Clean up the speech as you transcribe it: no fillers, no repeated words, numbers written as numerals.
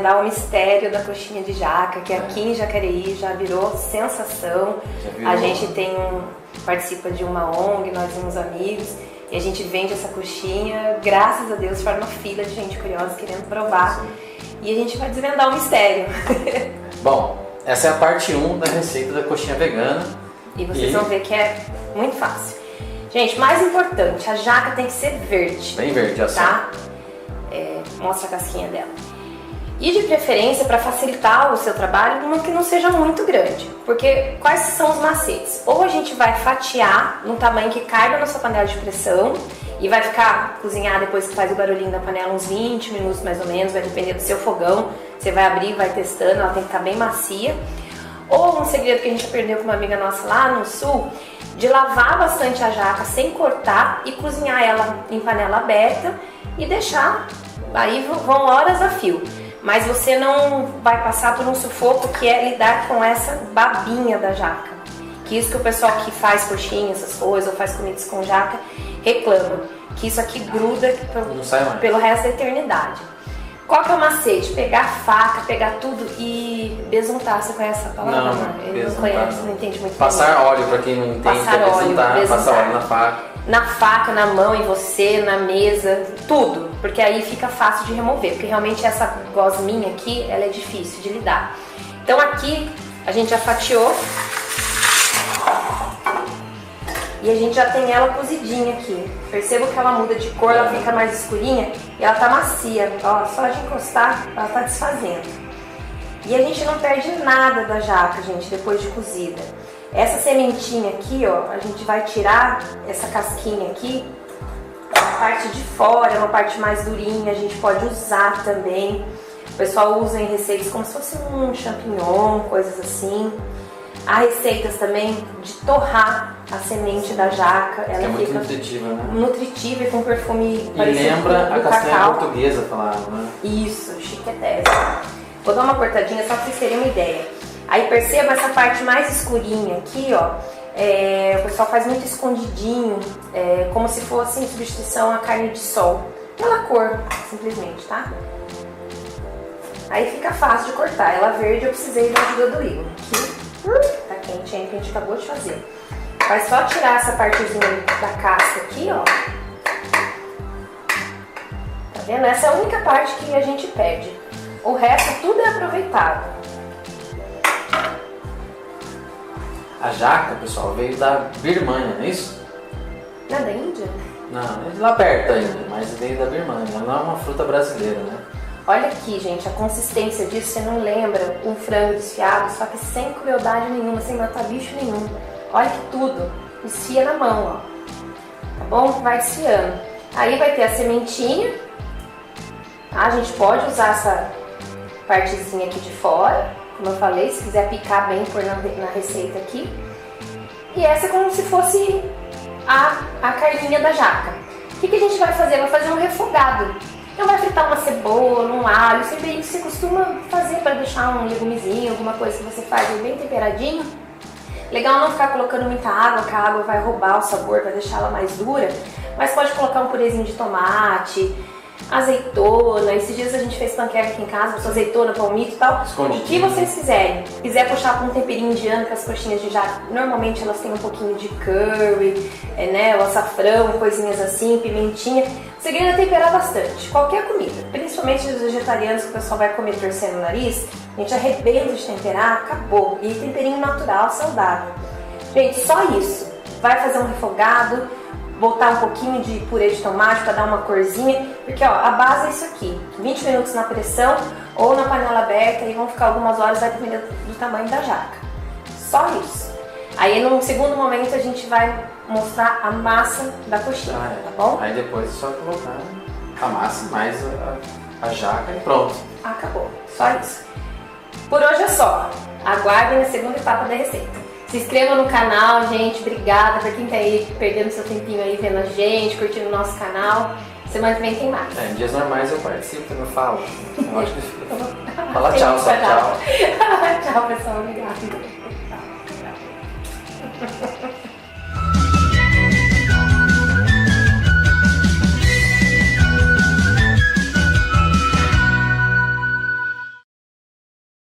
desvendar o mistério da coxinha de jaca, que aqui em Jacareí já virou sensação. A gente participa de uma ONG, nós e uns amigos, e a gente vende essa coxinha, graças a Deus, forma fila de gente curiosa querendo provar. Sim. E a gente vai desvendar o mistério. Bom, essa é a parte 1 da receita da coxinha vegana. E vocês vão ver que é muito fácil. Gente, mais importante, a jaca tem que ser verde. Bem verde, assim. Tá? Mostra a casquinha dela. E de preferência, para facilitar o seu trabalho, uma que não seja muito grande. Porque quais são os macetes? Ou a gente vai fatiar num tamanho que caiba na sua panela de pressão e vai ficar cozinhar depois que faz o barulhinho da panela uns 20 minutos mais ou menos, vai depender do seu fogão. Você vai abrir, vai testando, ela tem que ficar bem macia. Ou um segredo que a gente aprendeu com uma amiga nossa lá no sul, de lavar bastante a jaca sem cortar e cozinhar ela em panela aberta e deixar, aí vão horas a fio. Mas você não vai passar por um sufoco que é lidar com essa babinha da jaca. Que isso que o pessoal que faz coxinha, essas coisas, ou faz comidas com jaca, reclama. Que isso aqui gruda pelo resto da eternidade. Qual que é o macete? Pegar a faca, pegar tudo e besuntar. Você conhece essa palavra? Não, ele não conhece, não entende muito bem. Passar óleo, pra quem não entende, passar óleo, passar óleo na faca. Na faca, na mão, em você, na mesa, tudo. Porque aí fica fácil de remover. Porque realmente essa gosminha aqui, ela é difícil de lidar. Então aqui, a gente já fatiou. E a gente já tem ela cozidinha aqui. Perceba que ela muda de cor, ela fica mais escurinha e ela tá macia. Ó, só de encostar, ela tá desfazendo. E a gente não perde nada da jaca, gente, depois de cozida. Essa sementinha aqui, ó, a gente vai tirar essa casquinha aqui. A parte de fora é uma parte mais durinha, a gente pode usar também. O pessoal usa em receitas como se fosse um champignon, coisas assim. Há receitas também de torrar a semente da jaca. Ela é muito fica nutritiva, né? Nutritiva e com perfume parecido e lembra com a castanha cacau. Portuguesa, falava, né? Isso, chiquetésimo. Vou dar uma cortadinha só para vocês terem uma ideia. Aí perceba essa parte mais escurinha aqui, ó. O pessoal faz muito escondidinho, como se fosse em substituição à carne de sol. Pela cor, simplesmente, tá? Aí fica fácil de cortar. Ela verde eu precisei da ajuda do Igor. Aqui, tá quente ainda, que a gente acabou de fazer. Vai só tirar essa partezinha da casca aqui, ó. Tá vendo? Essa é a única parte que a gente perde. O resto tudo é aproveitado. A jaca, pessoal, veio da Birmania, não é isso? Não é da Índia? Não, é de lá perto ainda, mas veio da Birmania. Ela não é uma fruta brasileira, né? Olha aqui, gente, a consistência disso, você não lembra um frango desfiado, só que sem crueldade nenhuma, sem matar bicho nenhum. Olha que tudo, desfia na mão, ó. Tá bom? Vai desfiando. Aí vai ter a sementinha. A gente pode usar essa partezinha aqui de fora, como eu falei, se quiser picar bem, pôr na receita aqui. E essa é como se fosse a carninha da jaca. O que a gente vai fazer? Vai fazer um refogado. Então vai fritar uma cebola, um alho, sempre isso você costuma fazer para deixar um legumezinho, alguma coisa que você faz bem temperadinho. Legal não ficar colocando muita água, que a água vai roubar o sabor, vai deixar ela mais dura. Mas pode colocar um purezinho de tomate, azeitona. Esses dias a gente fez panqueca aqui em casa, com azeitona, palmito e tal. O que vocês quiserem. Se quiser puxar com um temperinho indiano, que as coxinhas de jaca, normalmente elas têm um pouquinho de curry, né, o açafrão, coisinhas assim, pimentinha. O segredo é temperar bastante, qualquer comida, principalmente os vegetarianos que o pessoal vai comer torcendo o nariz, a gente arrebenta de temperar, acabou. E temperinho natural, saudável. Gente, só isso. Vai fazer um refogado, botar um pouquinho de purê de tomate para dar uma corzinha, porque ó, a base é isso aqui, 20 minutos na pressão ou na panela aberta e vão ficar algumas horas, vai depender do tamanho da jaca. Só isso. Aí num segundo momento a gente vai mostrar a massa da coxinha, tá bom? Aí depois é só colocar a massa mais a jaca e pronto. Acabou, só isso. Por hoje é só, aguardem a segunda etapa da receita. Se inscreva no canal, gente, obrigada por quem tá aí perdendo seu tempinho aí vendo a gente, curtindo o nosso canal. Semana que vem tem mais. Em dias normais eu participo, eu falo. Eu acho que... Fala tchau, só tchau. Tchau, pessoal, obrigada.